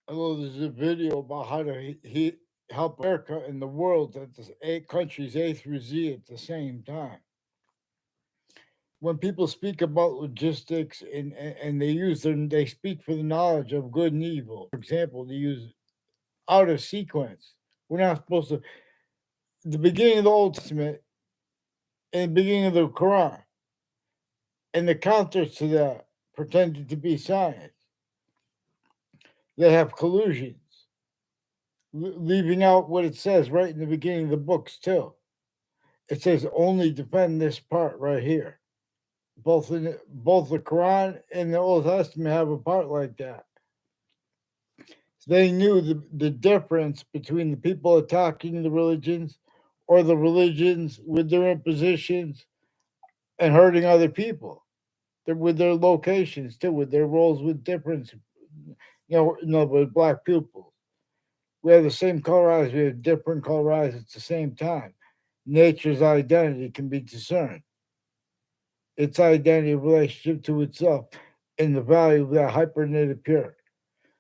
Although there's a video about how to help America and the world at the eight countries A through Z at the same time. When people speak about logistics and they speak for the knowledge of good and evil. For example, they use out of sequence. We're not supposed to. The beginning of the Old Testament and the beginning of the Quran and the counters to that pretended to be science. They have collusions, leaving out what it says right in the beginning of the books too. It says only defend this part right here. Both the Quran and the Old Testament have a part like that. They knew the difference between the people attacking the religions or the religions with their impositions and hurting other people. With their locations too, with their roles with difference. With black people. We have the same color eyes, we have different color eyes at the same time. Nature's identity can be discerned. Its identity in relationship to itself and the value of that hyper native pure.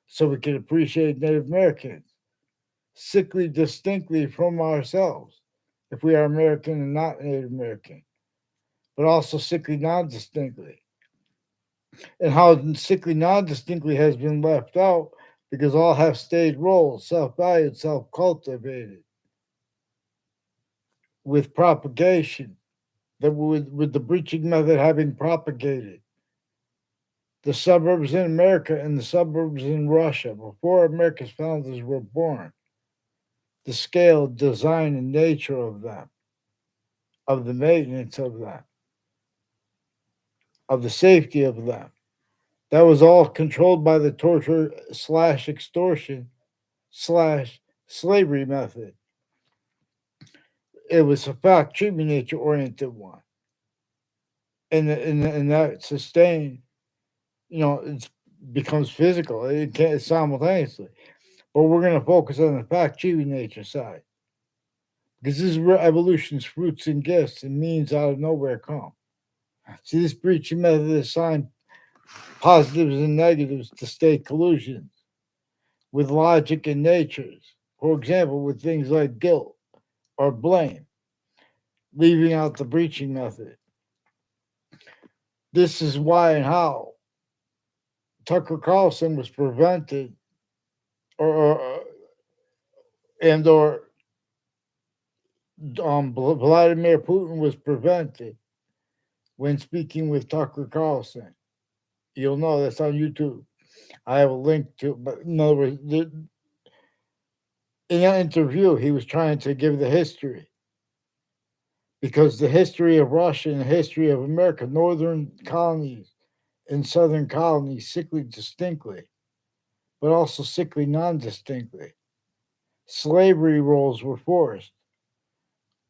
So we can appreciate Native Americans sickly distinctly from ourselves if we are American and not Native American, but also sickly non distinctly. And how sickly non distinctly has been left out because all have stayed roles, self valued, self cultivated, with propagation, that with the breaching method having propagated. The suburbs in America and the suburbs in Russia, before America's founders were born, the scale, design, and nature of them, of the maintenance of them, of the safety of them. That was all controlled by the torture slash extortion slash slavery method. It was a fact treatment nature oriented one. And that sustained, it becomes physical. It can't simultaneously. But we're going to focus on the fact treatment nature side. Because this is where evolution's fruits and gifts and means out of nowhere come. See, this breaching method assigned positives and negatives to state collusions with logic and natures. For example, with things like guilt or blame, leaving out the breaching method. This is why and how Tucker Carlson was prevented, or and or Vladimir Putin was prevented when speaking with Tucker Carlson. You'll know that's on YouTube. I have a link to, but in other words, in that interview, he was trying to give the history because the history of Russia and the history of America, northern colonies and southern colonies, sickly distinctly, but also sickly non-distinctly. Slavery roles were forced,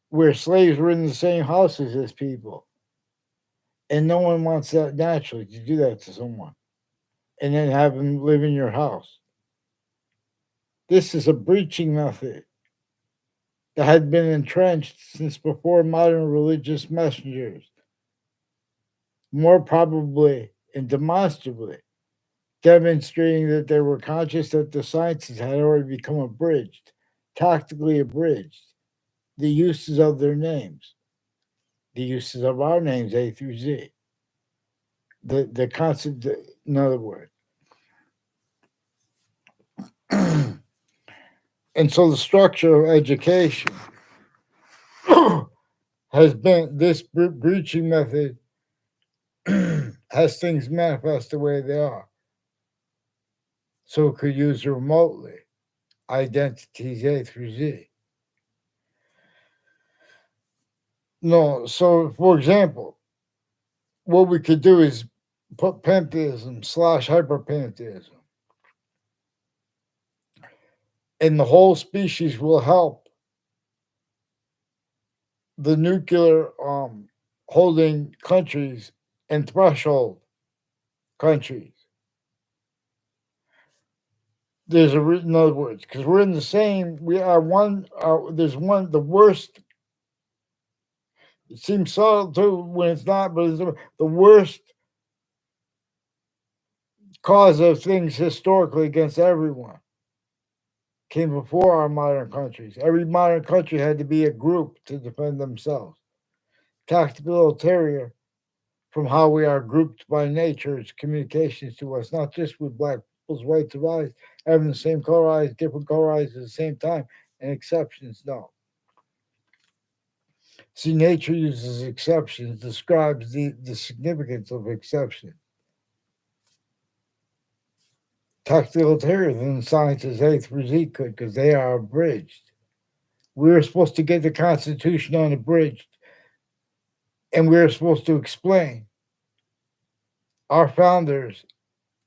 where slaves were in the same houses as people, and no one wants that naturally to do that to someone, and then have them live in your house. This is a breaching method that had been entrenched since before modern religious messengers, more probably and demonstrably, demonstrating that they were conscious that the sciences had already become abridged, tactically abridged, the uses of their names, the uses of our names, A through Z, the concept, in other words. And so the structure of education has been this breaching method has things manifest the way they are. So it could use remotely identities A through Z. No, so for example, what we could do is put pantheism slash hyperpantheism, and the whole species will help the nuclear holding countries and threshold countries. In other words, because we're in the same, we are one, there's one, the worst, it seems subtle too when it's not, but it's the worst cause of things historically against everyone. came before our modern countries. Every modern country had to be a group to defend themselves. Tactical terror, from how we are grouped by nature, its communications to us, not just with black people's rights of eyes, having the same color eyes, different color eyes at the same time, and exceptions don't. See, nature uses exceptions, describes the significance of exception. Tactical terror than science's A through Z could, because they are abridged. We were supposed to get the Constitution unabridged, and we were supposed to explain our founders.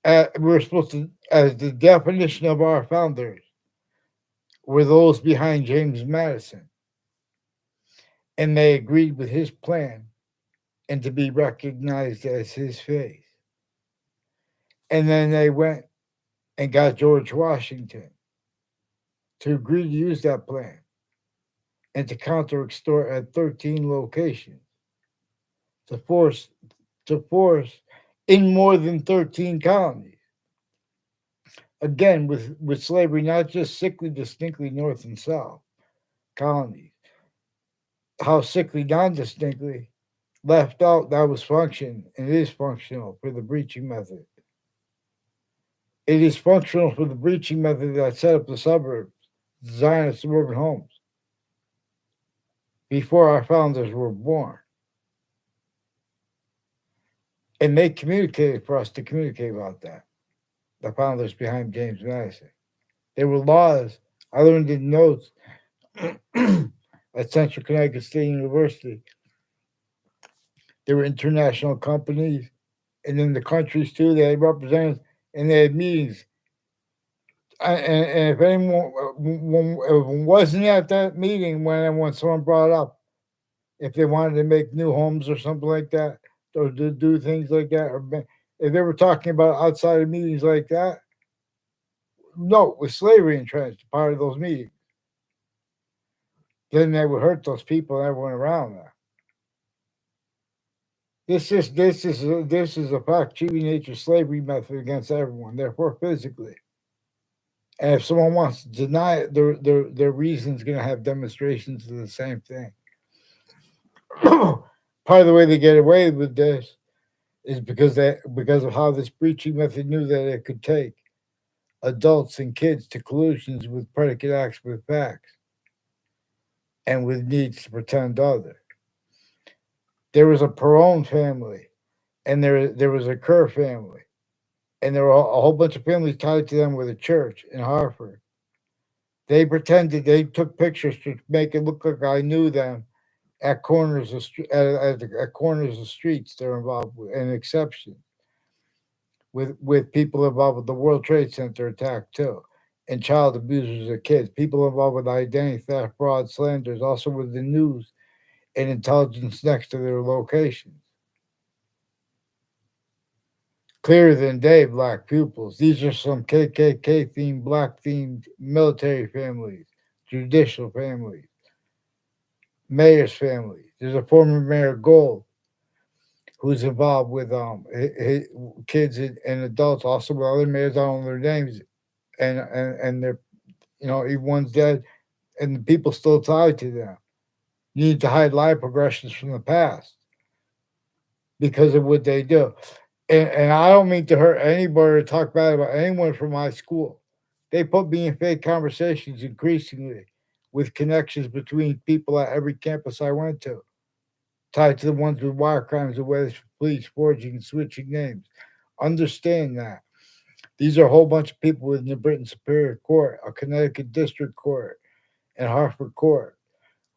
We were supposed to, as the definition of our founders, were those behind James Madison, and they agreed with his plan and to be recognized as his face. And then they went and got George Washington to agree to use that plan and to counter extort at 13 locations to force in more than 13 colonies. Again, with slavery, not just sickly distinctly north and south colonies, how sickly non distinctly left out that was function and is functional for the breaching method. It is functional for the breaching method that set up the suburbs, design of suburban homes before our founders were born. And they communicated for us to communicate about that. The founders behind James Madison. There were laws. I learned in notes at Central Connecticut State University. There were international companies, and in the countries too, they had representatives and they had meetings. And if anyone wasn't at that meeting when someone brought up if they wanted to make new homes or something like that, or to do things like that, or if they were talking about outside of meetings like that, no, with slavery entrenched part of those meetings, then they would hurt those people and everyone around them. This is a fact achieving nature slavery method against everyone, therefore physically. And if someone wants to deny it, their reason's going to have demonstrations of the same thing. Part of the way they get away with this is because of how this breaching method knew that it could take adults and kids to collusions with predicate acts with facts and with needs to pretend other. There was a Perron family, and there was a Kerr family, and there were a whole bunch of families tied to them with a church in Hartford. They pretended they took pictures to make it look like I knew them at corners of at corners of streets. They're involved with an exception with people involved with the World Trade Center attack too, and child abusers of kids, people involved with identity theft, fraud, slanders, also with the news and intelligence next to their locations. Clearer than day, black pupils. These are some KKK themed, black themed military families, judicial families, mayor's family. There's a former mayor Gold who's involved with kids and adults, also with other mayors. I don't know their names, and they're one's dead, and the people still tied to them. You need to hide life progressions from the past because of what they do. And I don't mean to hurt anybody or talk bad about anyone from my school. They put me in fake conversations increasingly with connections between people at every campus I went to, tied to the ones with wire crimes and whether it's police forging and switching names. Understand that. These are a whole bunch of people within the Britain Superior Court, a Connecticut District Court, and Hartford Court,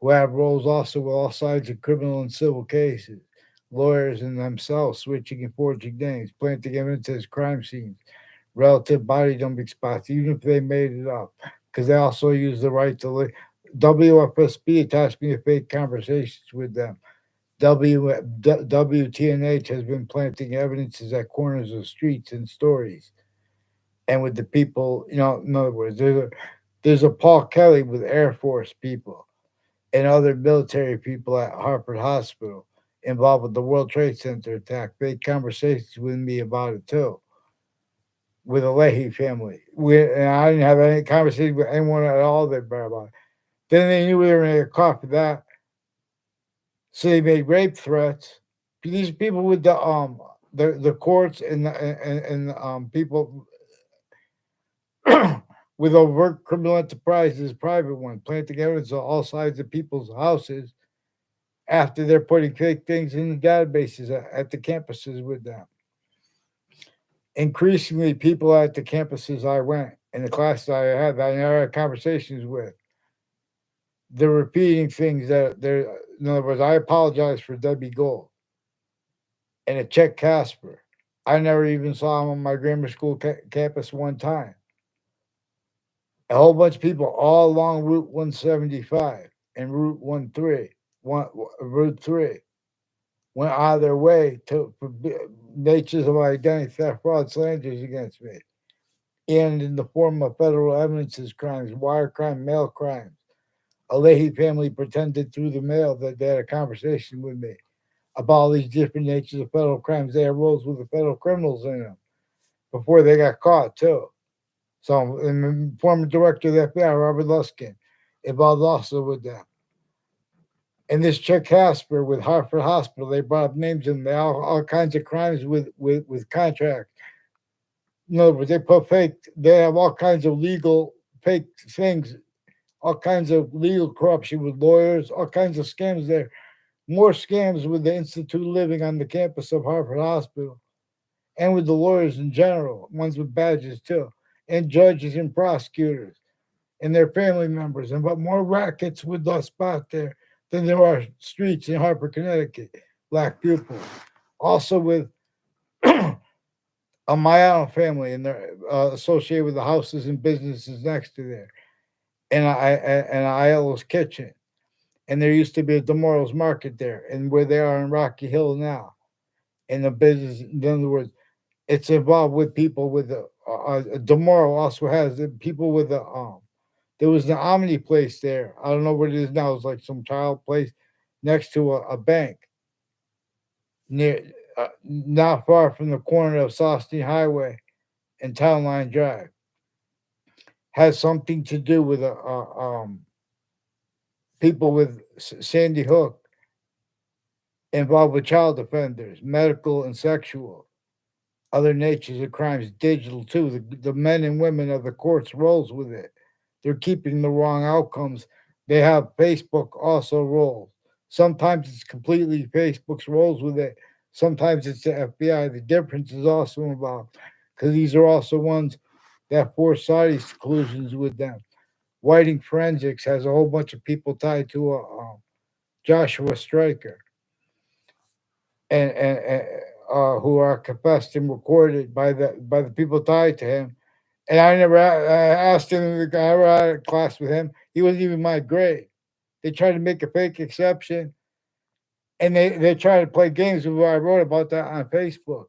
who have roles also with all sides of criminal and civil cases, lawyers and themselves switching and forging names, planting evidence as crime scenes, relative body dumping spots, even if they made it up, because they also use the right to live. WFSB attached me to fake conversations with them. WTNH has been planting evidences at corners of streets and stories. And with the people, in other words, there's a Paul Kelly with Air Force people and other military people at Hartford Hospital involved with the World Trade Center attack. Fake conversations with me about it too. with the Leahy family. And I didn't have any conversation with anyone at all that about it. Then they knew we were going to get caught for that, so they made rape threats. These people with the courts and people with overt criminal enterprises, private one, planting evidence on all sides of people's houses after they're putting fake things in the databases at the campuses with them. Increasingly, people at the campuses I went and the classes I had that I never had conversations with, they're repeating things that they're. In other words, I apologize for Debbie Gold and a Chet Casper. I never even saw him on my grammar school campus one time. A whole bunch of people all along Route 175 and Route 13, Route 3, went out of their way to for natures of identity theft, fraud, slanders against me, and in the form of federal evidences crimes, wire crime, mail crimes. A Leahy family pretended through the mail that they had a conversation with me about all these different natures of federal crimes. They had roles with the federal criminals in them before they got caught, too. So, and the former director of the FBI, Robert Luskin, involved also with them. And this Chuck Casper with Hartford Hospital, they brought up names in there, all kinds of crimes with contracts. In other words, they have all kinds of legal fake things, all kinds of legal corruption with lawyers, all kinds of scams there. More scams with the Institute living on the campus of Hartford Hospital and with the lawyers in general, ones with badges too, and judges and prosecutors and their family members, and but more rackets with the spot there than there are streets in Hartford, Connecticut, black pupils. Also with a Mayano family and they're associated with the houses and businesses next to there, and Aiello's kitchen. And there used to be a Demorals market there, and where they are in Rocky Hill now. And the business, in other words, it's involved with people with the Demoro also has the people with the there was the Omni place there. I don't know what it is now. It's like some child place next to a bank near not far from the corner of Sosty Highway and Town Line Drive. Has something to do with people with Sandy Hook involved with child offenders, medical and sexual, other natures of crimes, digital too. The men and women of the courts rolls with it. They're keeping the wrong outcomes. They have Facebook also rolls. Sometimes it's completely Facebook's rolls with it. Sometimes it's the FBI. The difference is also involved because these are also ones that force Saudis to collusions with them. Whiting Forensics has a whole bunch of people tied to Joshua Stryker and who are confessed and recorded by the people tied to him. And I never asked him. I never had a class with him. He wasn't even my grade. They tried to make a fake exception, and they tried to play games with what I wrote about that on Facebook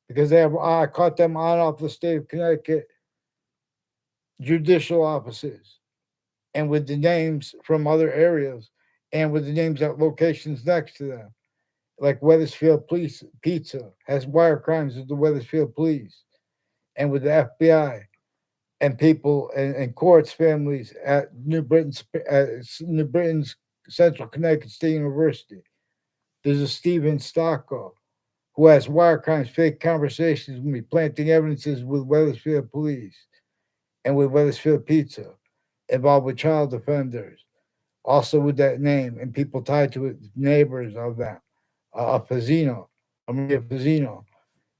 because I caught them on off the state of Connecticut judicial offices and with the names from other areas and with the names at locations next to them, like Weathersfield Police Pizza has wire crimes with the Weathersfield Police and with the FBI and people and courts families at New Britain's Central Connecticut State University. There's a Stephen Stocko who has wire crimes, fake conversations with me, planting evidences with Weathersfield Police and with Weathersfield Pizza, involved with child offenders, also with that name and people tied to it, neighbors of that. Fazzino, Maria Fazzino,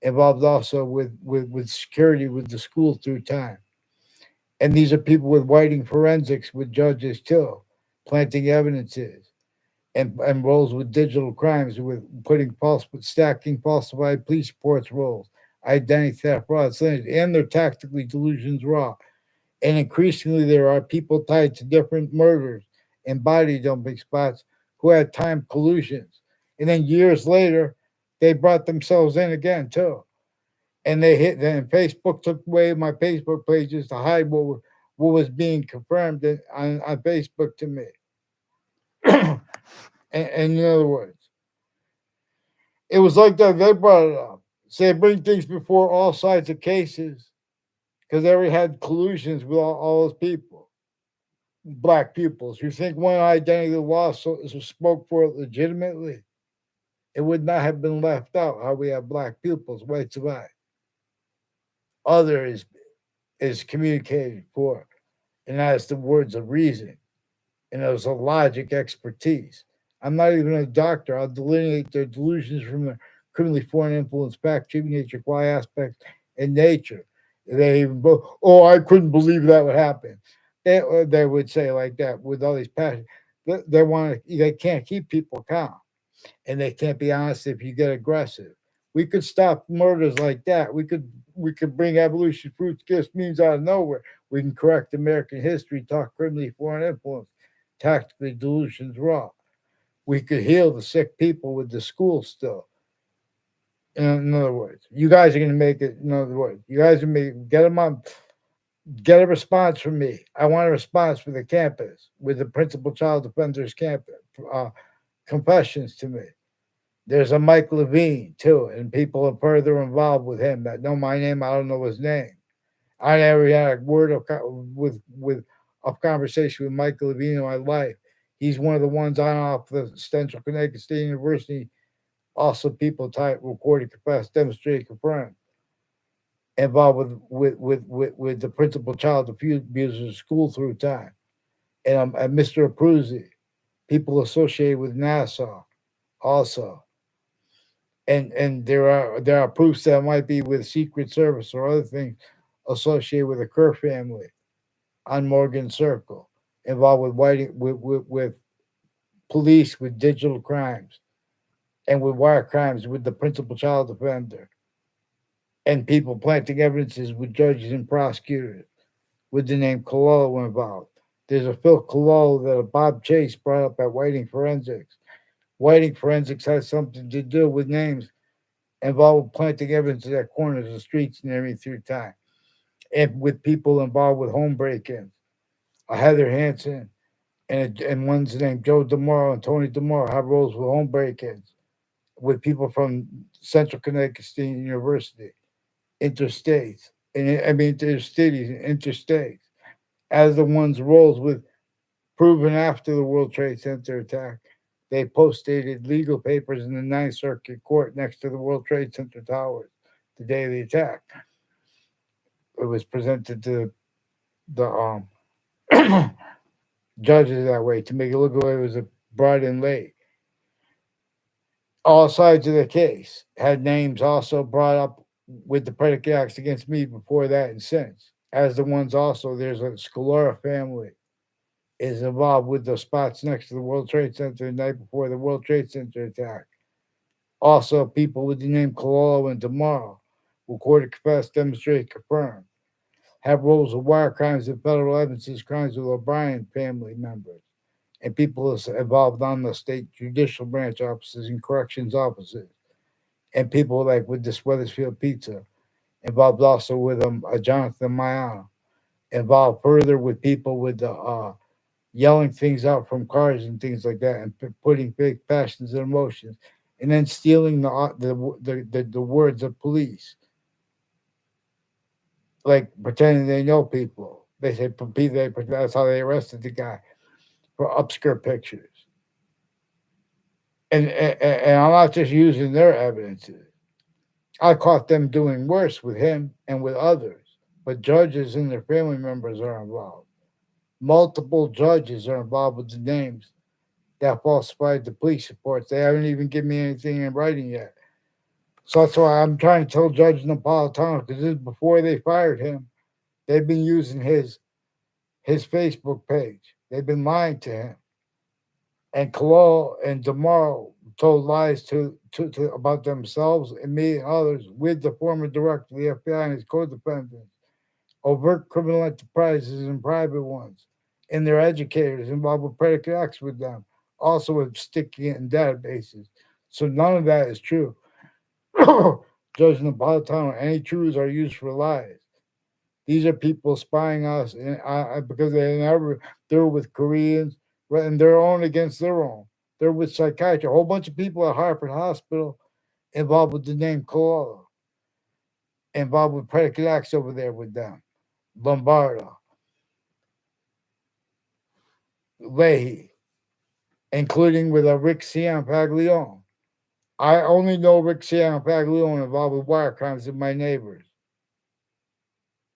involved also with security with the school through time. And these are people with whiting forensics with judges too, planting evidences and roles with digital crimes with putting stacking falsified police reports roles, identity theft, fraud, slander, and their tactically delusions raw. And increasingly there are people tied to different murders and body dumping spots who had time collusions. And then years later, they brought themselves in again too. And then Facebook took away my Facebook pages to hide what was being confirmed on Facebook to me. And in other words, it was like that. They brought it up. So they bring things before all sides of cases because they already had collusions with all those people, black pupils. You think one identity law spoke for it legitimately? It would not have been left out how we have black pupils, white survive. Other is communicated for, and that is the words of reason, and it was a logic expertise. I'm not even a doctor. I'll delineate their delusions from their criminally foreign influence, fact, treatment, nature, quality aspects, and nature. They even oh, I couldn't believe that would happen. They would say like that with all these passions. They can't keep people calm, and they can't be honest if you get aggressive. We could stop murders like that. We could bring evolution, fruits, gifts, means out of nowhere. We can correct American history, talk criminally foreign influence, tactically delusions raw. We could heal the sick people with the school still. In other words, you guys are going to make it. In other words, you guys are make get them on. Get a response from me. I want a response for the campus with the principal child defenders campus confessions to me. There's a Mike Levine too, and people are further involved with him that know my name. I don't know his name. I never had a word with of conversation with Mike Levine in my life. He's one of the ones on off the Central Connecticut State University. Also, people type recorded, confessed, demonstrated, confirmed, involved with the principal child abuser school through time, and Mr. Abruzzi, people associated with Nassau also, and there are proofs that might be with Secret Service or other things associated with the Kerr family on Morgan Circle, involved with whiting with police with digital crimes and with wire crimes with the principal child offender, and people planting evidences with judges and prosecutors with the name Collusion involved. There's a Phil Collusion that Bob Chase brought up at Whiting Forensics. Whiting Forensics has something to do with names involved with planting evidence at corners of streets and everything through time, and with people involved with home break-ins. Heather Hansen and one's named Joe DeMoro and Tony DeMoro have roles with home break-ins with people from Central Connecticut State University, interstates, and I mean intercities and interstates, as the ones roles with proven after the World Trade Center attack. They post-dated legal papers in the Ninth Circuit Court next to the World Trade Center towers the day of the attack. It was presented to the judges that way to make it look like it was a brought in late. All sides of the case had names also brought up with the predicate acts against me before that and since. As the ones also, there's a Scalora family is involved with the spots next to the World Trade Center the night before the World Trade Center attack. Also, people with the name Cololo and Tomorrow, recorded, confessed, demonstrated, confirmed, have roles of wire crimes and federal evidences crimes with O'Brien family members, and people involved on the state judicial branch offices and corrections offices, and people like with this Weathersfield Pizza, involved also with a Jonathan Mayano, involved further with people with the yelling things out from cars and things like that, and putting big passions and emotions, and then stealing the words of police, like pretending they know people. They say that's how they arrested the guy for obscure pictures, and I'm not just using their evidences. I caught them doing worse with him and with others, but judges and their family members are involved. Multiple judges are involved with the names that falsified the police reports. They haven't even given me anything in writing yet. So that's why I'm trying to tell Judge Napolitano, because this is before they fired him. They've been using his Facebook page. They've been lying to him. And Kalal and Demaro told lies to about themselves and me and others with the former director of the FBI and his co-defendants. Overt criminal enterprises and private ones. And their educators involved with predicate acts with them. Also with sticking it in databases. So none of that is true. Judge Napolitano, any truths are used for lies. These are people spying us, and because they're with Koreans, right, and they're on against their own. They're with psychiatry. A whole bunch of people at Harvard Hospital involved with the name Koala, involved with predicate acts over there with them. Lombardo, Leahy, including with a Rick Ciampaglione. I only know Rick Ciampaglione involved with wire crimes of my neighbors.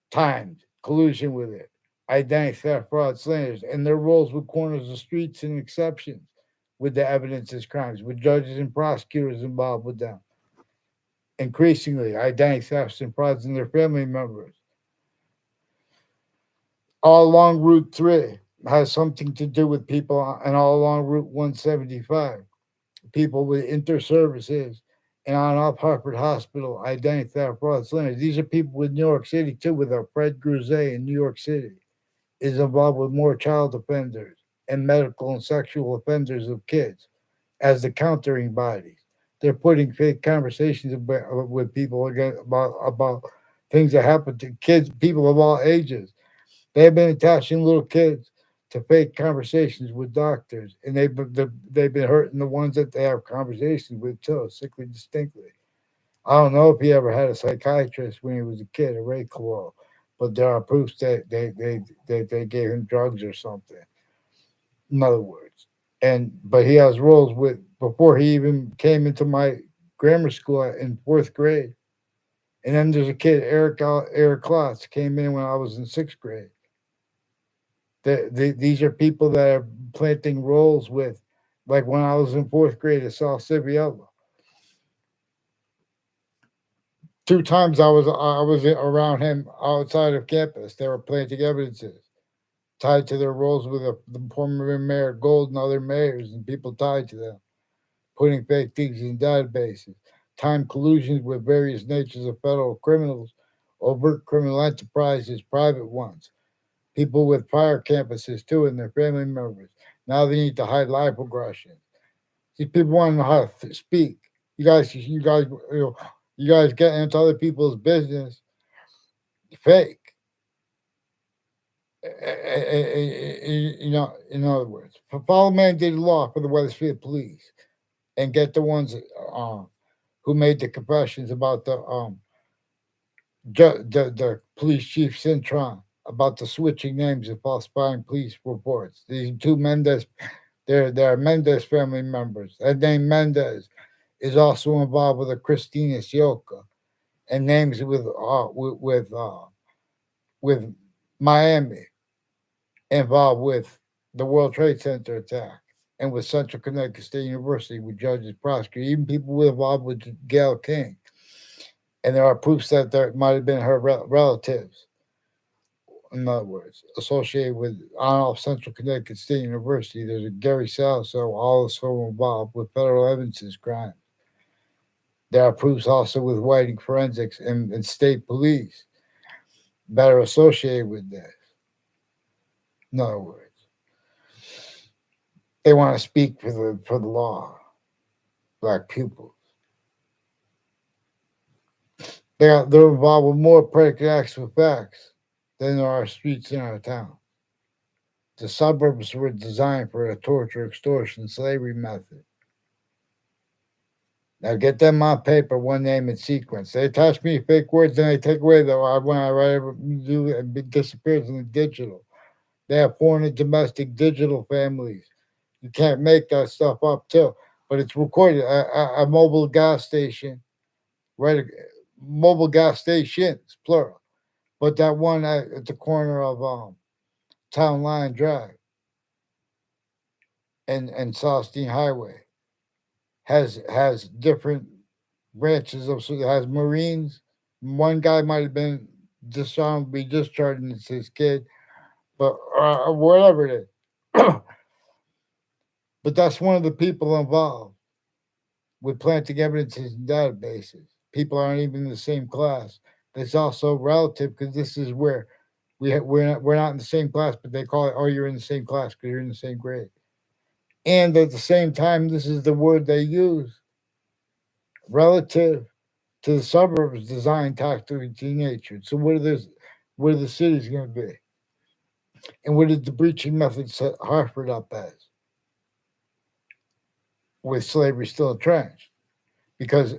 Timed, collusion with it, identity theft, fraud, slanders, and their roles with corners of streets and exceptions with the evidence as crimes, with judges and prosecutors involved with them. Increasingly, identity thefts and frauds in their family members. All along Route 3 has something to do with people, and all along Route 175, people with inter-services and on off Hartford Hospital, identity theft, fraud, slanders. These are people with New York City too, with our Fred Grouzet in New York City is involved with more child offenders and medical and sexual offenders of kids as the countering bodies. They're putting fake conversations with people again about things that happen to kids, people of all ages. They have been attaching little kids to fake conversations with doctors, and they've been hurting the ones that they have conversations with too, sickly distinctly. I don't know if he ever had a psychiatrist when he was a kid, a Ray Cole, but there are proofs that they gave him drugs or something. In other words, and but he has roles with before he even came into my grammar school in fourth grade. And then there's a kid, Eric Klotz, came in when I was in sixth grade. These are people that are planting roles with, like when I was in fourth grade at South Sibiella. Two times I was around him outside of campus. They were planting evidences tied to their roles with the former mayor Gold and other mayors and people tied to them, putting fake things in databases, time collusions with various natures of federal criminals, overt criminal enterprises, private ones, people with prior campuses too, and their family members. Now they need to hide life progression. These people want to know how to speak. You guys get into other people's business. Fake. In other words, follow mandated law for the Wethersfield police and get the ones who made the confessions about the police chief Cintron about the switching names and falsifying police reports. These two Mendez, they're Mendez family members. That name Mendez is also involved with a Christina Sioka and names with Miami involved with the World Trade Center attack and with Central Connecticut State University with judges, prosecutors, even people involved with Gail King. And there are proofs that there might have been her relatives, in other words, associated with on off Central Connecticut State University. There's a Gary Salso also involved with federal evidences crime. There are proofs also with Whiting Forensics and state police that are associated with this. In other words, they want to speak for the law, black pupils. They're involved with more predicate acts with facts than there are streets in our town. The suburbs were designed for a torture, extortion, slavery method. Now get them on paper, one name in sequence. They attach me fake words, then they take away the when I write it disappears in the digital. They have foreign and domestic digital families. You can't make that stuff up too. But it's recorded. A mobile gas station, right? Mobile gas stations, plural. But that one at the corner of Town Line Drive and Saustine Highway has different branches of, so it has Marines. One guy might have been disarmed, be discharged, and it's his kid, but whatever it is. But that's one of the people involved with planting evidences and databases. People aren't even in the same class. It's also relative because this is where we're not in the same class, but they call it, oh, you're in the same class because you're in the same grade. And at the same time, this is the word they use relative to the suburbs designed tactically denatured. So what are the cities going to be? And what did the breaching method set Hartford up as? With slavery still entrenched. Because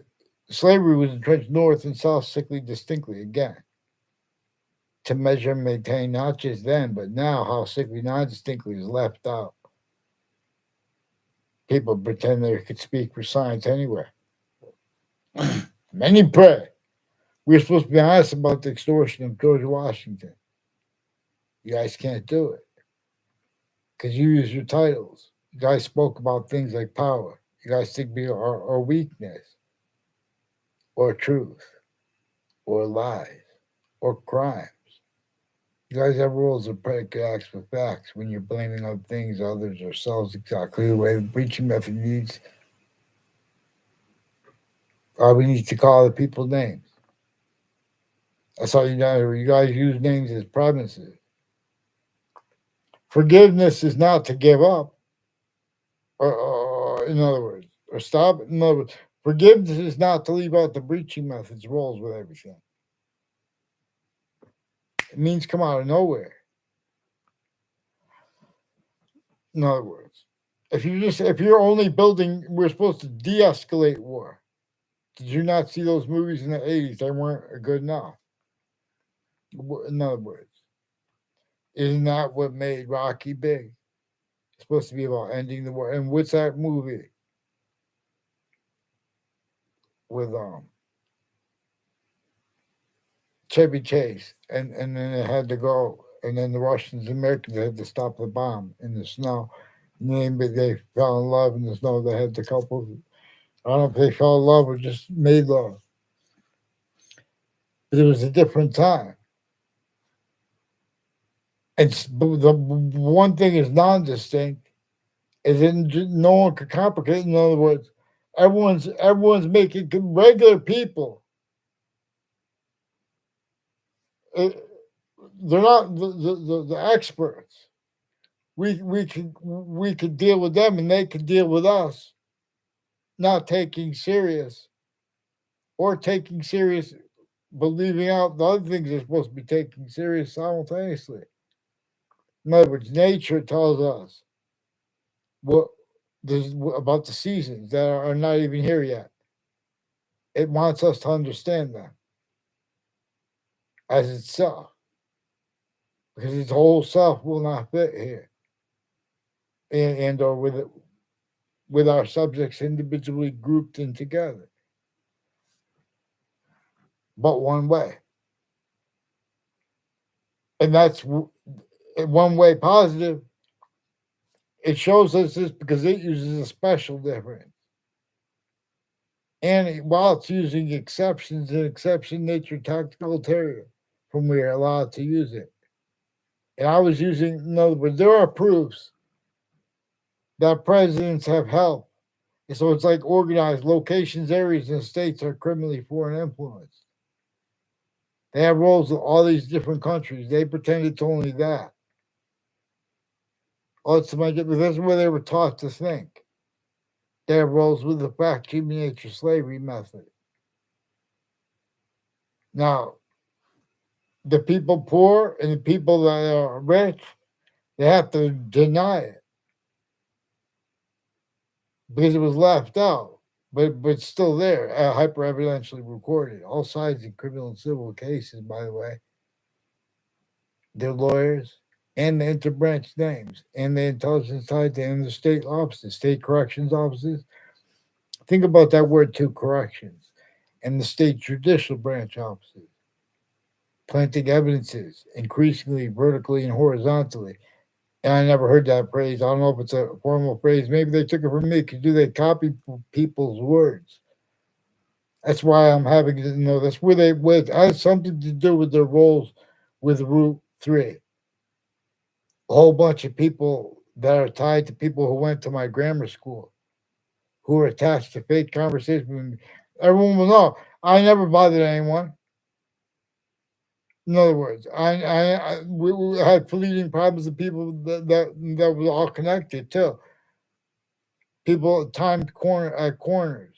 slavery was entrenched north and south sickly distinctly again. to measure and maintain not just then, but now how sickly non-distinctly is left out. People pretend they could speak for science anyway. Many pray. We're supposed to be honest about the extortion of George Washington. You guys can't do it because you use your titles. You guys spoke about things like power. You guys think we are weakness or truth or lies or crimes. You guys have rules of predicate acts with facts when you're blaming other things, others, or selves exactly the way the breaching method needs. Or we need to call the people names. That's all you know. You guys use names as premises. Forgiveness is not to give up, or in other words, or stop. In other words, forgiveness is not to leave out the breaching methods roles with everything. It means come out of nowhere. In other words, if you're only building, we're supposed to de-escalate war. Did you not see those movies in the 80s? They weren't good enough. In other words, isn't that what made Rocky big? It's supposed to be about ending the war. And what's that movie with Chevy Chase? And then it had to go, and then the Russians and Americans had to stop the bomb in the snow. And then they fell in love in the snow. They had the couple. I don't know if they fell in love or just made love. But it was a different time. And the one thing is non-distinct is that no one could complicate. In other words, everyone's making regular people. They're not the experts. We could deal with them, and they could deal with us. Not taking serious, or taking serious, but leaving out the other things they're supposed to be taking serious simultaneously. In other words, nature tells us what there's about the seasons that are not even here yet. It wants us to understand them as itself, because its whole self will not fit here, and or with our subjects individually grouped in together, but one way, and that's one way positive. It shows us this because it uses a special difference. And while it's using exceptions and exception nature tactical terror, from we are allowed to use it. And I was using, in other words, there are proofs that presidents have help. And so it's like organized locations, areas, and states are criminally foreign influenced. They have roles in all these different countries. They pretend it's only that. Oh, it's my, that's where they were taught to think. They have roles with the fact human nature slavery method. Now, the people poor and the people that are rich, they have to deny it because it was left out, but still there, hyper evidentially recorded. All sides in criminal and civil cases, by the way, their lawyers and the interbranch names and the intelligence side and the state offices, state corrections offices. Think about that word too, corrections, and the state judicial branch offices, planting evidences increasingly vertically and horizontally. And I never heard that phrase. I don't know if it's a formal phrase. Maybe they took it from me because do they copy people's words? That's why I'm having to know. That's where they with has something to do with their roles with Route 3. A whole bunch of people that are tied to people who went to my grammar school, who are attached to fake conversations with me. Everyone will know I never bothered anyone. In other words, we had fleeting problems with people that were all connected too. People timed corners.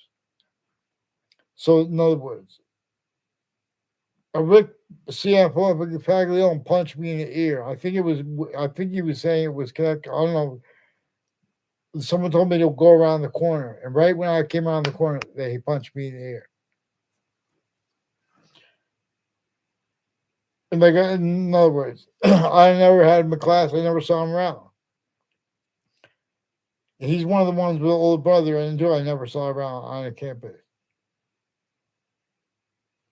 So in other words, a Rick CFO Faglione punched me in the ear. I think he was saying it was connected. I don't know. Someone told me to go around the corner, and right when I came around the corner, he punched me in the ear. And like, in other words, I never had him in class. I never saw him around. He's one of the ones with an older brother and Joe I never saw around on a campus.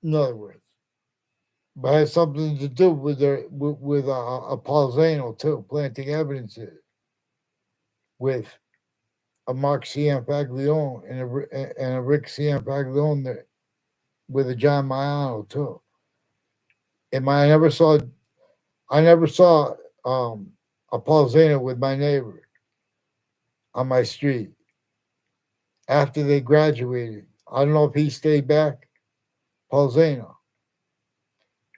In other words, but it has something to do with a Paul Zano too, planting evidences with a Mark Cianfaglione and a Rick Cianfaglione with a John Maiano too. And I never saw um, a Paul Zano with my neighbor on my street after they graduated. I don't know if he stayed back, Paul Zano,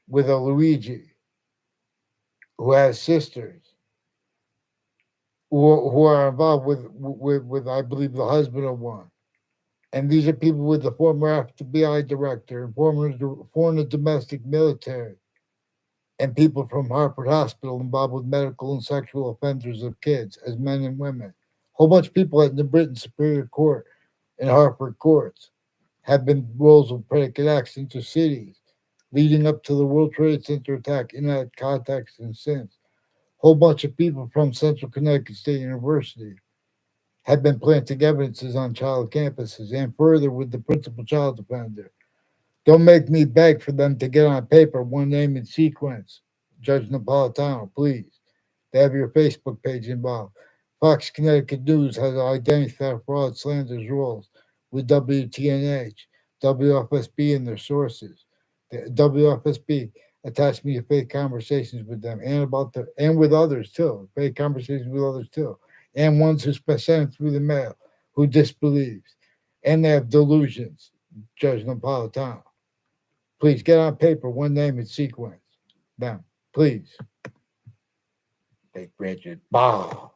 with a Luigi who has sisters who are involved with I believe the husband of one. And these are people with the former FBI director and former domestic military and people from Harvard Hospital involved with medical and sexual offenders of kids as men and women. A whole bunch of people at the Britain Superior Court and Harvard courts have been roles of predicate acts into cities leading up to the World Trade Center attack in that context and since. A whole bunch of people from Central Connecticut State University have been planting evidences on child campuses and further with the principal child offender. Don't make me beg for them to get on paper one name in sequence. Judge Napolitano, please. They have your Facebook page involved. Fox Connecticut News has identity theft, fraud, slanders rules with WTNH, WFSB, and their sources. The WFSB attached me to fake conversations with them and with others too. Fake conversations with others too. And ones who sent it through the mail, who disbelieves. And they have delusions, Judge Napolitano. Please get on paper one name in sequence. Now, please. Big Richard. Bow.